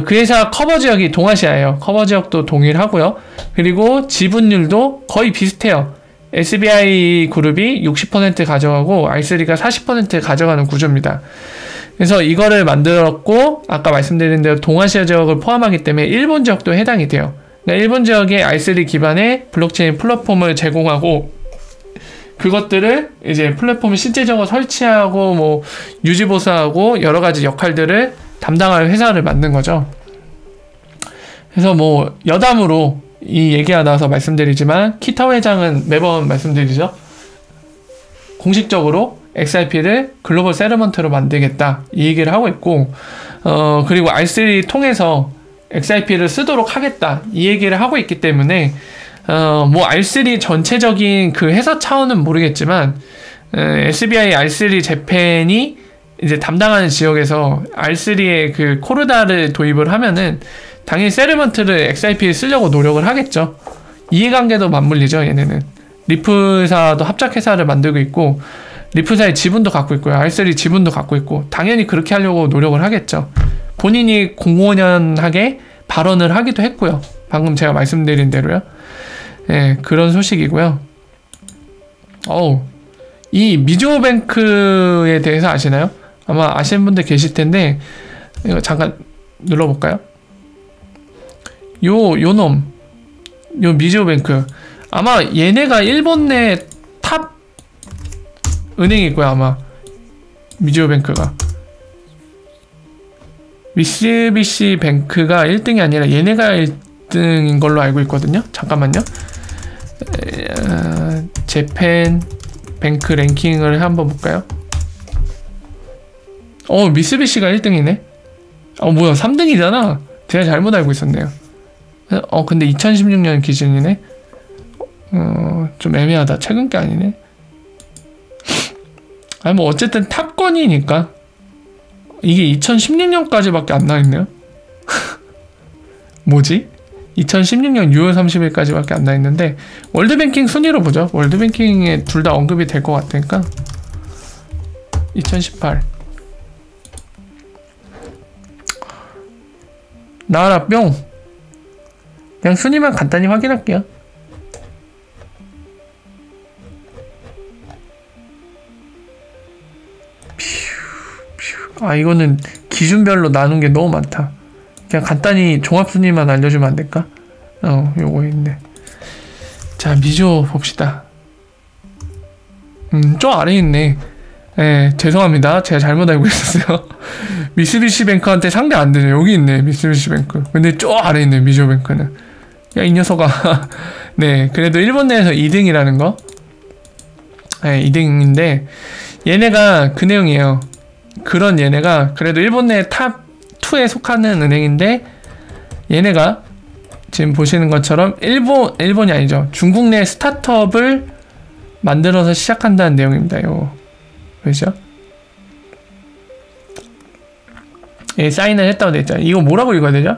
Speaker 1: 그 회사 커버 지역이 동아시아예요. 커버 지역도 동일하고요. 그리고 지분율도 거의 비슷해요. SBI 그룹이 60% 가져가고 R3가 40% 가져가는 구조입니다. 그래서 이거를 만들었고, 아까 말씀드린 대로 동아시아 지역을 포함하기 때문에 일본 지역도 해당이 돼요. 그러니까 일본 지역에 R3 기반의 블록체인 플랫폼을 제공하고, 그것들을 이제 플랫폼을 실제적으로 설치하고 뭐 유지보수하고 여러 가지 역할들을 담당할 회사를 만든 거죠. 그래서 뭐 여담으로 이 얘기가 나와서 말씀드리지만, 키타오 회장은 매번 말씀드리죠. 공식적으로 XRP를 글로벌 세ttlement로 만들겠다, 이 얘기를 하고 있고, 그리고 R3 통해서 XRP를 쓰도록 하겠다, 이 얘기를 하고 있기 때문에, 뭐 R3 전체적인 그 회사 차원은 모르겠지만, SBI R3 재팬이 이제 담당하는 지역에서 R3의 그 코르다를 도입을 하면은 당연히 세ttlement를 XRP에 쓰려고 노력을 하겠죠. 이해관계도 맞물리죠. 얘네는 리플사도 합작회사를 만들고 있고, 리플사의 지분도 갖고 있고요. R3 지분도 갖고 있고, 당연히 그렇게 하려고 노력을 하겠죠. 본인이 공공연하게 발언을 하기도 했고요. 방금 제가 말씀드린 대로요. 예, 그런 소식이고요. 이 미주호뱅크에 대해서 아시나요? 아마 아시는 분들 계실 텐데, 이거 잠깐 눌러볼까요? 요 미주호뱅크. 아마 얘네가 일본 내 탑 은행일 거야, 아마. 미주호뱅크가. 미쓰비시 뱅크가 1등이 아니라 얘네가 1등인 걸로 알고 있거든요. 잠깐만요. 재팬 뱅크 랭킹을 한번 볼까요? 미쓰비시가 1등이네. 뭐야, 3등이잖아. 제가 잘못 알고 있었네요. 근데 2016년 기준이네. 좀 애매하다. 최근 게 아니네. 뭐 어쨌든 탑건이니까. 이게 2016년까지밖에 안 나있네요. 뭐지? 2016년 6월 30일까지밖에 안 나있는데, 월드뱅킹 순위로 보죠. 월드뱅킹에 둘 다 언급이 될 것 같으니까. 2018 나와라 뿅. 그냥 순위만 간단히 확인할게요. 아, 이거는 기준별로 나눈 게 너무 많다. 그냥 간단히 종합 순위만 알려주면 안 될까? 요거 있네. 자, 미조 봅시다. 저 아래에 있네. 예, 죄송합니다. 제가 잘못 알고 있었어요. 미쓰비시뱅크한테 상대 안 되네. 여기 있네, 미쓰비시뱅크. 근데 저 아래에 있네, 미조뱅크는. 야, 이 녀석아. 네, 그래도 일본 내에서 2등이라는 거. 네, 2등인데, 얘네가 그 내용이에요. 그런 얘네가 그래도 일본 내 탑2에 속하는 은행인데, 얘네가 지금 보시는 것처럼 일본이 아니죠. 중국 내 스타트업을 만들어서 시작한다는 내용입니다. 요 그죠? 예, 사인을 했다고 돼 있잖아요. 이거 뭐라고 읽어야 되죠?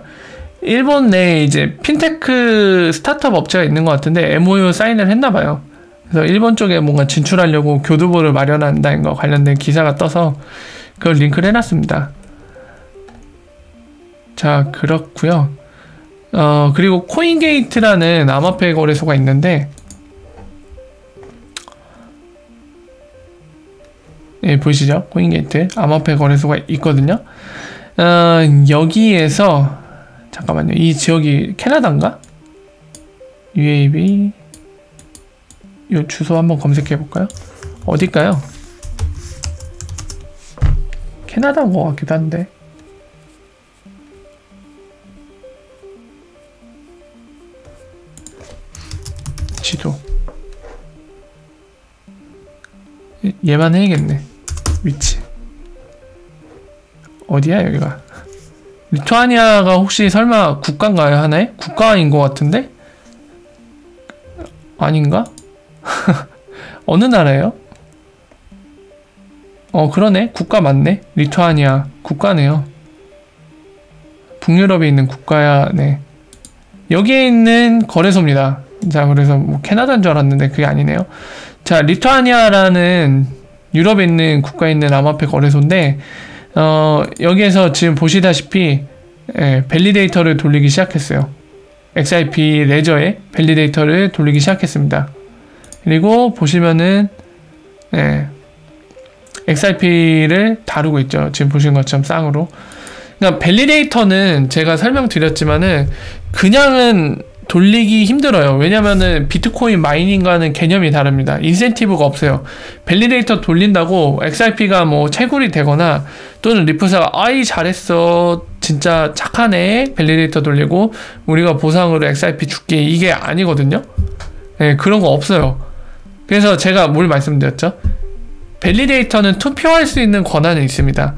Speaker 1: 일본 내에 이제 핀테크 스타트업 업체가 있는 것 같은데 MOU 사인을 했나 봐요. 그래서 일본 쪽에 뭔가 진출하려고 교두보를 마련한다는 거 관련된 기사가 떠서 그걸 링크를 해놨습니다. 자, 그렇고요. 그리고 코인게이트라는 암호화폐 거래소가 있는데, 예, 보이시죠? 코인게이트 암호화폐 거래소가 있거든요. 여기에서 잠깐만요. 이 지역이 캐나다인가? UAB 이 주소 한번 검색해 볼까요? 어딜까요? 캐나다인 것 같기도 한데. 지도 얘만 해야겠네. 위치 어디야 여기가? 리투아니아가 혹시 설마 국가인가요? 하나에? 국가인 것 같은데? 아닌가? 어느 나라예요? 그러네. 국가 맞네. 리투아니아 국가네요. 북유럽에 있는 국가야. 네. 여기에 있는 거래소입니다. 자, 그래서 뭐 캐나다인 줄 알았는데 그게 아니네요. 자, 리투아니아라는 유럽에 있는 국가에 있는 암호화폐 거래소인데, 여기에서 지금 보시다시피, 예, 밸리데이터를 돌리기 시작했어요. XRP 레저에 밸리데이터를 돌리기 시작했습니다. 그리고 보시면은, 예, XRP를 다루고 있죠. 지금 보시는 것처럼 쌍으로. 그러니까 밸리데이터는 제가 설명드렸지만은 그냥은 돌리기 힘들어요. 왜냐면은 비트코인 마이닝과는 개념이 다릅니다. 인센티브가 없어요. 밸리데이터 돌린다고 XRP가 뭐 채굴이 되거나 또는 리프사가 아이 잘했어 진짜 착하네 밸리데이터 돌리고 우리가 보상으로 XRP 줄게 이게 아니거든요. 네, 그런 거 없어요. 그래서 제가 뭘 말씀드렸죠? 밸리데이터는 투표할 수 있는 권한은 있습니다.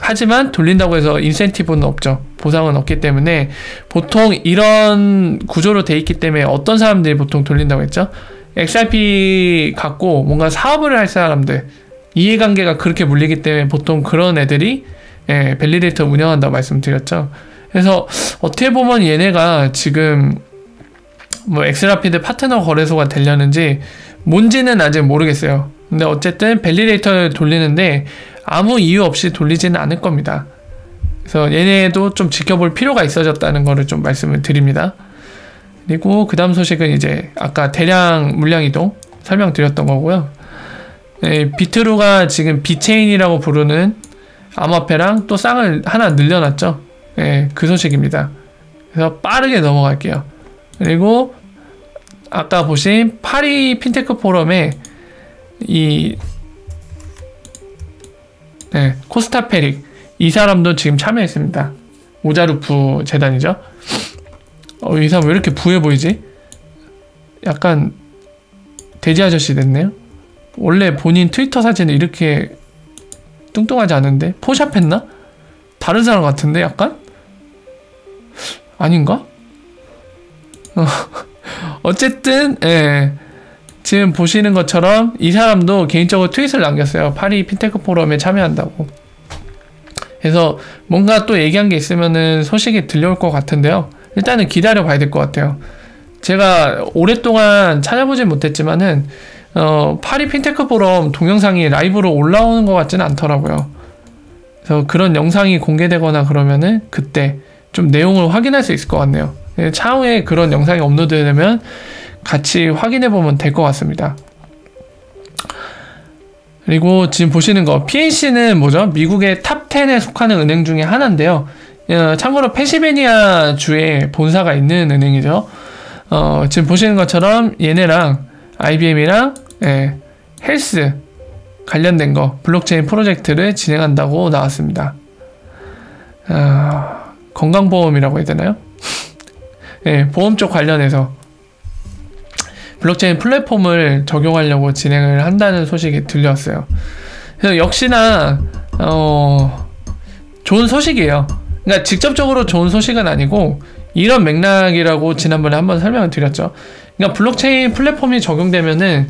Speaker 1: 하지만 돌린다고 해서 인센티브는 없죠. 보상은 없기 때문에 보통 이런 구조로 돼 있기 때문에 어떤 사람들이 보통 돌린다고 했죠? XRP 갖고 뭔가 사업을 할 사람들 이해관계가 그렇게 물리기 때문에 보통 그런 애들이 밸리데이터 운영한다고 말씀드렸죠. 그래서 어떻게 보면 얘네가 지금 뭐 엑스라피드 파트너 거래소가 되려는지 뭔지는 아직 모르겠어요. 근데 어쨌든 밸리데이터를 돌리는데 아무 이유 없이 돌리지는 않을 겁니다. 그래서 얘네도 좀 지켜볼 필요가 있어졌다는 거를 좀 말씀을 드립니다. 그리고 그 다음 소식은 이제 아까 대량 물량 이동 설명드렸던 거고요. 네, 비트루가 지금 비체인이라고 부르는 암호화폐랑 또 쌍을 하나 늘려놨죠. 네, 그 소식입니다. 그래서 빠르게 넘어갈게요. 그리고 아까 보신 파리 핀테크 포럼에 이 코스타 페릭 이 사람도 지금 참여했습니다. 오자루프 재단이죠. 이 사람 왜 이렇게 부해 보이지? 약간 돼지 아저씨 됐네요. 원래 본인 트위터 사진은 이렇게 뚱뚱하지 않은데 포샵했나? 다른 사람 같은데 약간? 아닌가? 어쨌든 지금 보시는 것처럼 이 사람도 개인적으로 트윗을 남겼어요. 파리 핀테크 포럼에 참여한다고. 그래서 뭔가 또 얘기한 게 있으면은 소식이 들려올 것 같은데요. 일단은 기다려 봐야 될 것 같아요. 제가 오랫동안 찾아보진 못했지만은 파리 핀테크 포럼 동영상이 라이브로 올라오는 것 같지는 않더라고요. 그래서 그런 영상이 공개되거나 그러면은 그때 좀 내용을 확인할 수 있을 것 같네요. 차후에 그런 영상이 업로드되면 같이 확인해 보면 될 것 같습니다. 그리고 지금 보시는 거 PNC는 뭐죠? 미국의 탑 10에 속하는 은행 중에 하나인데요. 참고로 펜실베니아 주에 본사가 있는 은행이죠. 지금 보시는 것처럼 얘네랑 IBM이랑 헬스 관련된 거 블록체인 프로젝트를 진행한다고 나왔습니다. 건강보험이라고 해야 되나요? 보험 쪽 관련해서 블록체인 플랫폼을 적용하려고 진행을 한다는 소식이 들렸어요. 그래서 역시나 좋은 소식이에요. 그러니까 직접적으로 좋은 소식은 아니고 이런 맥락이라고 지난번에 한번 설명을 드렸죠. 그러니까 블록체인 플랫폼이 적용되면은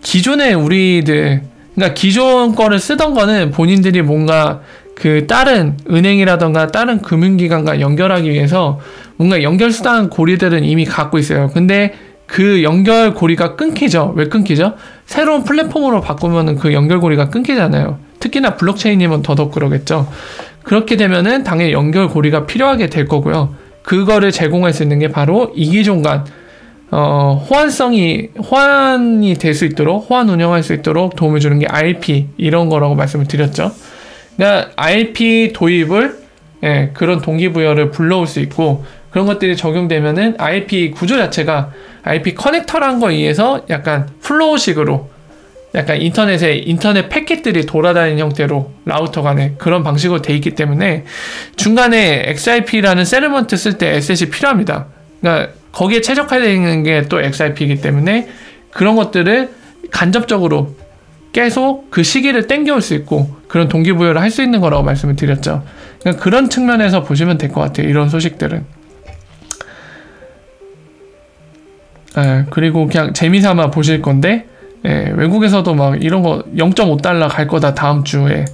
Speaker 1: 기존의 우리들, 그러니까 기존 거를 쓰던 거는 본인들이 뭔가 그 다른 은행이라던가 다른 금융기관과 연결하기 위해서 뭔가 연결수단 고리들은 이미 갖고 있어요. 근데 그 연결고리가 끊기죠. 왜 끊기죠? 새로운 플랫폼으로 바꾸면은 그 연결고리가 끊기잖아요. 특히나 블록체인이면 더더욱 그러겠죠. 그렇게 되면은 당연히 연결고리가 필요하게 될 거고요. 그거를 제공할 수 있는 게 바로 이기종 간 호환이 될 수 있도록, 호환 운영할 수 있도록 도움을 주는 게 RP 이런 거라고 말씀을 드렸죠. 그러니까 RP 도입을 그런 동기부여를 불러올 수 있고, 그런 것들이 적용되면은 RP 구조 자체가 RP 커넥터라는 거에 의해서 약간 플로우식으로, 약간 인터넷 패킷들이 돌아다니는 형태로 라우터 간에 그런 방식으로 돼 있기 때문에 중간에 XIP라는 셀러먼트 쓸 때 에셋이 필요합니다. 그러니까 거기에 최적화되는 게 또 XIP이기 때문에 그런 것들을 간접적으로 계속 그 시기를 땡겨올 수 있고 그런 동기부여를 할 수 있는 거라고 말씀을 드렸죠. 그러니까 그런 측면에서 보시면 될 것 같아요. 이런 소식들은. 그리고 그냥 재미삼아 보실 건데, 외국에서도 막 이런 거 0.5달러 갈 거다 다음 주에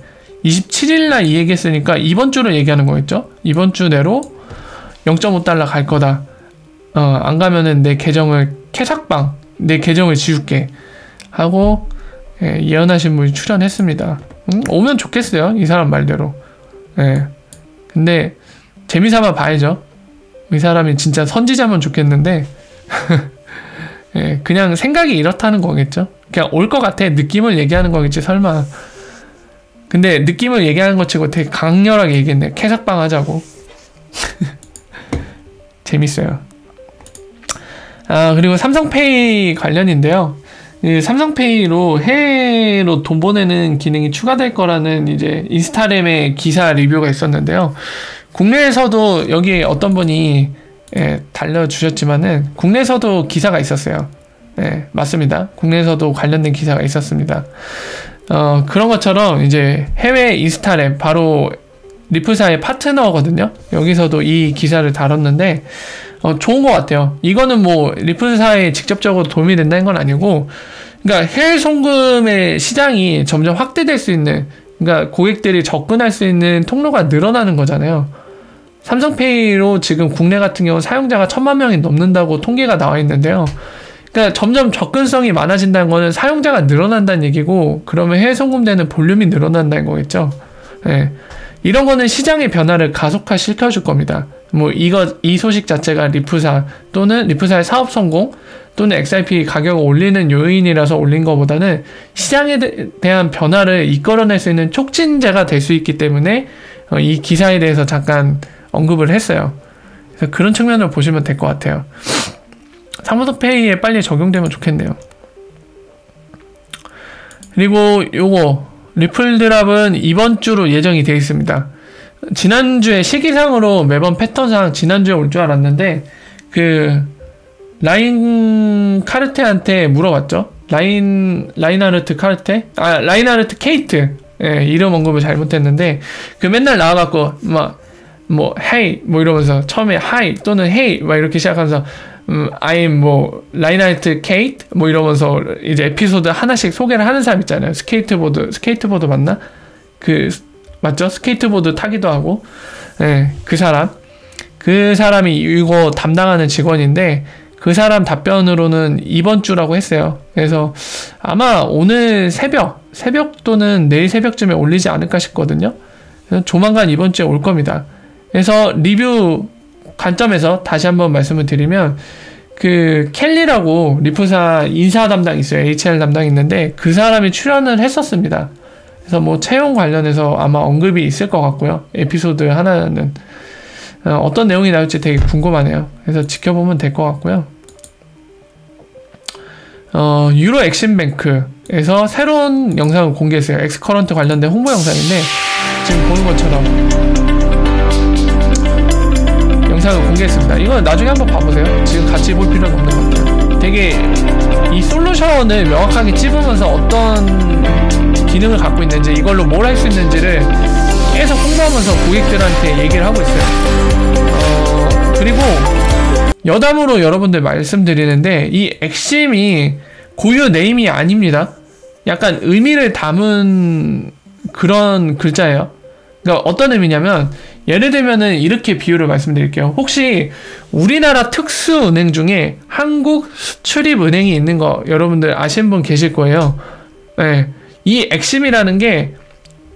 Speaker 1: 27일날 이 얘기했으니까 이번 주로 얘기하는 거겠죠? 이번 주 내로 0.5달러 갈 거다. 안 가면은 내 계정을 내 계정을 지울게 하고 예언하신 분이 출연했습니다. 오면 좋겠어요. 이 사람 말대로. 근데 재미삼아 봐야죠. 이 사람이 진짜 선지자면 좋겠는데 그냥 생각이 이렇다는 거겠죠. 그냥 올 것 같아. 느낌을 얘기하는 거겠지 설마. 근데 느낌을 얘기하는 것 치고 되게 강렬하게 얘기했네. 캐삭방 하자고. 재밌어요. 그리고 삼성페이 관련인데요. 이 삼성페이로 해외로 돈 보내는 기능이 추가될 거라는 이제 인스타그램의 기사 리뷰가 있었는데요. 국내에서도 여기 어떤 분이 달려주셨지만은 국내에서도 기사가 있었어요. 맞습니다. 국내에서도 관련된 기사가 있었습니다. 그런 것처럼 이제 해외 인스타그램 바로 리플사의 파트너거든요. 여기서도 이 기사를 다뤘는데 좋은 것 같아요. 이거는 뭐 리플사에 직접적으로 도움이 된다는 건 아니고, 그러니까 해외 송금의 시장이 점점 확대될 수 있는, 그러니까 고객들이 접근할 수 있는 통로가 늘어나는 거잖아요. 삼성페이로 지금 국내 같은 경우 사용자가 1000만 명이 넘는다고 통계가 나와 있는데요. 그러니까 점점 접근성이 많아진다는 거는 사용자가 늘어난다는 얘기고, 그러면 해외 송금되는 볼륨이 늘어난다는 거겠죠. 이런 거는 시장의 변화를 가속화 시켜줄 겁니다. 뭐 이 소식 자체가 리플사 또는 리플사의 사업 성공 또는 XRP 가격을 올리는 요인이라서 올린 것보다는 시장에 대한 변화를 이끌어낼 수 있는 촉진제가 될 수 있기 때문에 이 기사에 대해서 잠깐 언급을 했어요. 그래서 그런 측면을 보시면 될 것 같아요. 삼성페이에 빨리 적용되면 좋겠네요. 그리고 요거 리플드랍은 이번 주로 예정이 되어 있습니다. 지난주에 시기상으로 매번 패턴상 지난주에 올 줄 알았는데 그 라인 카르테한테 물어봤죠. 라인하르트 카르테? 라인하르트 케이트. 이름 언급을 잘못했는데 그 맨날 나와갖고 뭐 헤이 뭐 이러면서 처음에 하이 또는 헤이 막 이렇게 시작하면서 I'm 뭐 라인하르트 케이트 뭐 이러면서 이제 에피소드 하나씩 소개를 하는 사람 있잖아요. 스케이트보드 맞나? 맞죠? 스케이트보드 타기도 하고. 그 사람이 이거 담당하는 직원인데 그 사람 답변으로는 이번 주라고 했어요. 그래서 아마 오늘 새벽 또는 내일 새벽쯤에 올리지 않을까 싶거든요. 조만간 이번 주에 올 겁니다. 그래서 리뷰 관점에서 다시 한번 말씀을 드리면, 그 켈리라고 리프사 인사 담당 있어요. HR 담당 있는데 그 사람이 출연을 했었습니다. 그래서 뭐 채용 관련해서 아마 언급이 있을 것 같고요. 에피소드 하나는 어떤 내용이 나올지 되게 궁금하네요. 그래서 지켜보면 될 것 같고요. 유로 엑심뱅크에서 새로운 영상을 공개했어요. 엑스커런트 관련된 홍보 영상인데 지금 보는 것처럼 영상을 공개했습니다. 이거 나중에 한번 봐보세요. 지금 같이 볼 필요는 없는 것 같아요. 되게 이 솔루션을 명확하게 찝으면서 어떤 기능을 갖고 있는지, 이걸로 뭘 할 수 있는지를 계속 홍보하면서 고객들한테 얘기를 하고 있어요. 그리고 여담으로 여러분들 말씀드리는데, 이 엑심이 고유 네임이 아닙니다. 약간 의미를 담은 그런 글자예요. 그러니까 어떤 의미냐면, 예를 들면은 이렇게 비유를 말씀드릴게요. 혹시 우리나라 특수은행 중에 한국수출입은행이 있는 거 여러분들 아시는 분 계실 거예요. 네. 이 엑심이라는 게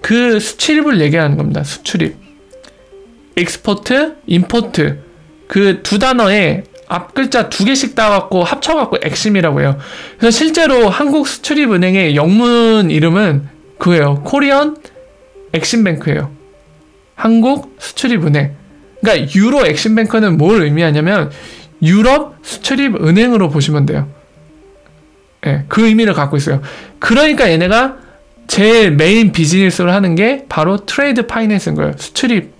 Speaker 1: 그 수출입을 얘기하는 겁니다. 수출입. 익스포트, 임포트. 그 두 단어에 앞 글자 2개씩 따갖고 합쳐갖고 엑심이라고 해요. 그래서 실제로 한국수출입은행의 영문 이름은 그거예요. 코리안 엑심뱅크예요. 한국 수출입은행. 그러니까 유로 엑심뱅크는 뭘 의미하냐면 유럽 수출입은행으로 보시면 돼요. 네, 그 의미를 갖고 있어요. 그러니까 얘네가 제일 메인 비즈니스를 하는 게 바로 트레이드 파이낸스인 거예요. 수출입.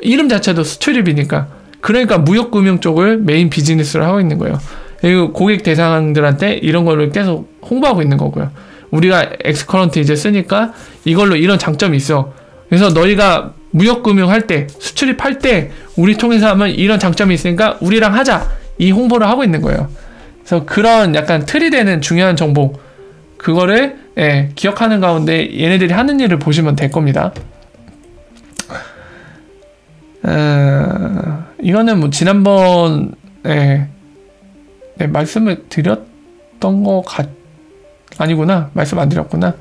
Speaker 1: 이름 자체도 수출입이니까. 그러니까 무역금융 쪽을 메인 비즈니스를 하고 있는 거예요. 그리고 고객 대상들한테 이런 거를 계속 홍보하고 있는 거고요. 우리가 엑스커런트 이제 쓰니까 이걸로 이런 장점이 있어. 그래서 너희가 무역금융 할 때, 수출입할 때 우리 통해서 하면 이런 장점이 있으니까 우리랑 하자. 이 홍보를 하고 있는 거예요. 그래서 그런 약간 틀이 되는 중요한 정보, 그거를 기억하는 가운데 얘네들이 하는 일을 보시면 될 겁니다. 이거는 뭐 지난번 말씀을 드렸던 거 아니구나. 말씀 안 드렸구나.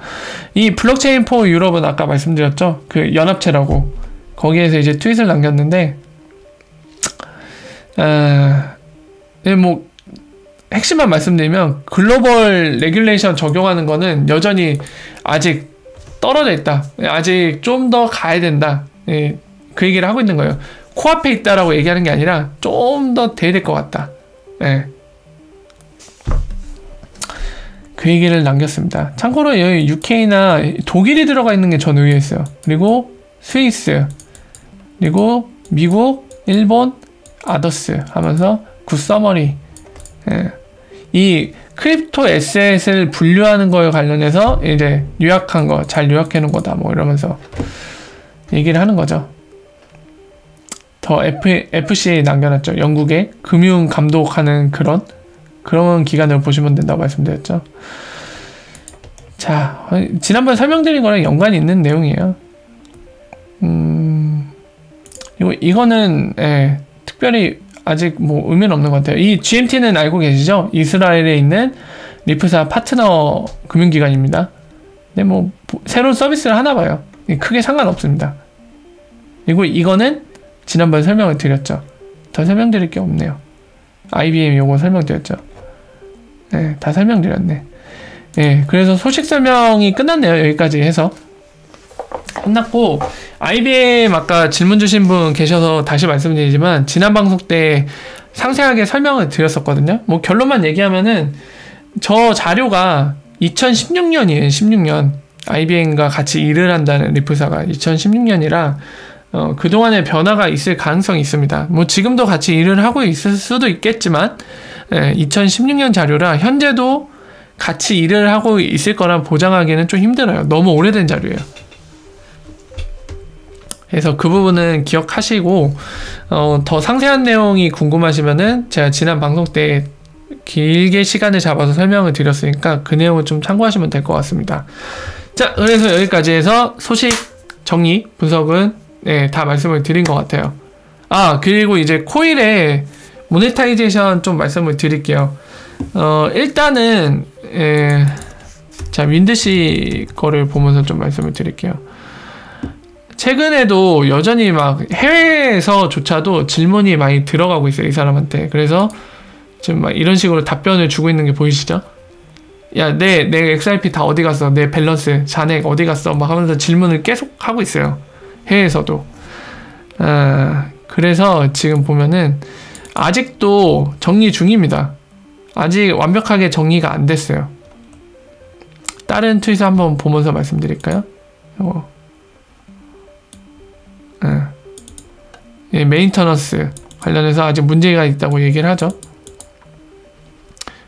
Speaker 1: 이 블록체인 포 유럽은 아까 말씀드렸죠. 그 연합체라고. 거기에서 이제 트윗을 남겼는데, 뭐 핵심만 말씀드리면 글로벌 레귤레이션 적용하는 거는 여전히 아직 떨어져 있다. 아직 좀 더 가야 된다. 그 얘기를 하고 있는 거예요. 코앞에 있다라고 얘기하는 게 아니라 좀 더 돼야 될 것 같다. 그 얘기를 남겼습니다. 참고로 여기 UK나 독일이 들어가 있는 게 전 의외였어요. 그리고 스위스, 그리고 미국, 일본, 아더스 하면서 굿서머리. 이 크립토 에셋을 분류하는 거에 관련해서 이제 요약한 거, 잘 요약해 놓은 거다 뭐 이러면서 얘기를 하는 거죠. 더 FCA 남겨놨죠. 영국의 금융 감독하는 그런 기관을 보시면 된다고 말씀드렸죠. 자, 지난번에 설명드린 거랑 연관이 있는 내용이에요. 이거는 특별히 아직 뭐 의미는 없는 것 같아요. 이 GMT는 알고 계시죠? 이스라엘에 있는 리프사 파트너 금융기관입니다. 근데 뭐 새로운 서비스를 하나 봐요. 크게 상관없습니다. 그리고 이거는 지난번에 설명을 드렸죠. 더 설명드릴 게 없네요. IBM 요거 설명드렸죠. 다 설명드렸네. 그래서 소식 설명이 끝났네요. 여기까지 해서 끝났고, IBM 아까 질문 주신 분 계셔서 다시 말씀드리지만 지난 방송 때 상세하게 설명을 드렸었거든요. 뭐 결론만 얘기하면은 저 자료가 2016년이에요. 16년 IBM과 같이 일을 한다는 리프사가 2016년이라 그동안의 변화가 있을 가능성이 있습니다. 뭐 지금도 같이 일을 하고 있을 수도 있겠지만 2016년 자료라 현재도 같이 일을 하고 있을 거라 보장하기는 좀 힘들어요. 너무 오래된 자료예요. 그래서 그 부분은 기억하시고 더 상세한 내용이 궁금하시면은 제가 지난 방송 때 길게 시간을 잡아서 설명을 드렸으니까 그 내용을 좀 참고하시면 될 것 같습니다. 자, 그래서 여기까지 해서 소식 정리 분석은 다 말씀을 드린 것 같아요. 그리고 이제 코일의 모네타이제이션 좀 말씀을 드릴게요. 일단은 자, 윈드시 거를 보면서 좀 말씀을 드릴게요. 최근에도 여전히 막 해외에서조차도 질문이 많이 들어가고 있어요, 이 사람한테. 그래서 지금 막 이런 식으로 답변을 주고 있는 게 보이시죠? 야, 내 XRP 다 어디 갔어? 내 밸런스, 잔액 어디 갔어? 막 하면서 질문을 계속 하고 있어요. 해외에서도. 그래서 지금 보면은 아직도 정리 중입니다. 아직 완벽하게 정리가 안 됐어요. 다른 트윗을 한번 보면서 말씀드릴까요? 메인터넌스 관련해서 아직 문제가 있다고 얘기를 하죠.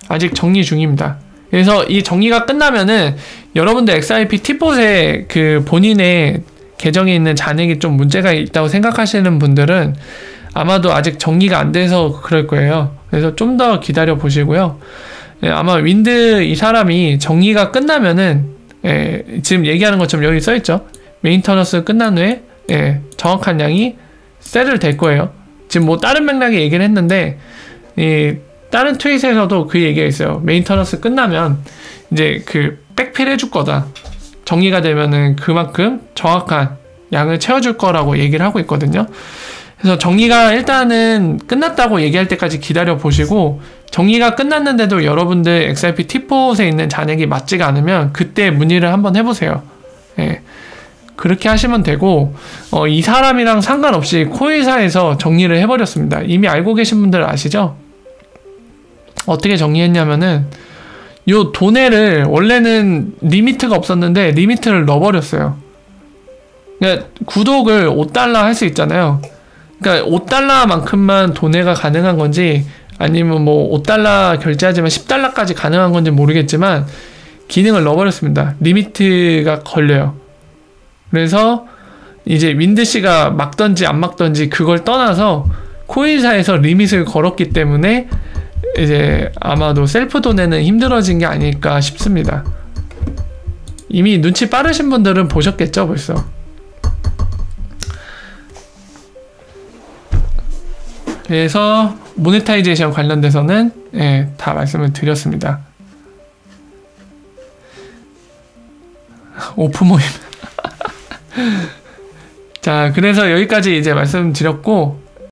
Speaker 1: 아직 정리 중입니다. 그래서 이 정리가 끝나면은 여러분들 XRP 티봇에 그 본인의 계정에 있는 잔액이 좀 문제가 있다고 생각하시는 분들은 아마도 아직 정리가 안 돼서 그럴 거예요. 그래서 좀 더 기다려 보시고요. 아마 윈드 이 사람이 정리가 끝나면은 지금 얘기하는 것처럼 여기 써있죠. 메인터넌스 끝난 후에 정확한 양이 셋을 될 거예요. 지금 뭐 다른 맥락의 얘기를 했는데 다른 트윗에서도 그 얘기가 있어요. 메인터넌스 끝나면 이제 그 백필 해줄 거다. 정리가 되면은 그만큼 정확한 양을 채워줄 거라고 얘기를 하고 있거든요. 그래서 정리가 일단은 끝났다고 얘기할 때까지 기다려 보시고, 정리가 끝났는데도 여러분들 XRP T4에 있는 잔액이 맞지가 않으면 그때 문의를 한번 해보세요. 그렇게 하시면 되고, 이 사람이랑 상관없이 코일사에서 정리를 해버렸습니다. 이미 알고 계신 분들 아시죠? 어떻게 정리했냐면은 요 도네를 원래는 리미트가 없었는데 리미트를 넣어버렸어요. 그러니까 구독을 $5 할 수 있잖아요. 그러니까 $5만큼만 도네가 가능한 건지 아니면 뭐 $5 결제하지만 $10까지 가능한 건지 모르겠지만 기능을 넣어버렸습니다. 리미트가 걸려요. 그래서 이제 윈드씨가 막던지 안 막던지 그걸 떠나서 코인사에서 리밋을 걸었기 때문에 이제 아마도 셀프 도네는 힘들어진 게 아닐까 싶습니다. 이미 눈치 빠르신 분들은 보셨겠죠, 벌써. 그래서 모네타이제이션 관련돼서는 다 말씀을 드렸습니다. 오프 모임. 자, 그래서 여기까지 이제 말씀드렸고,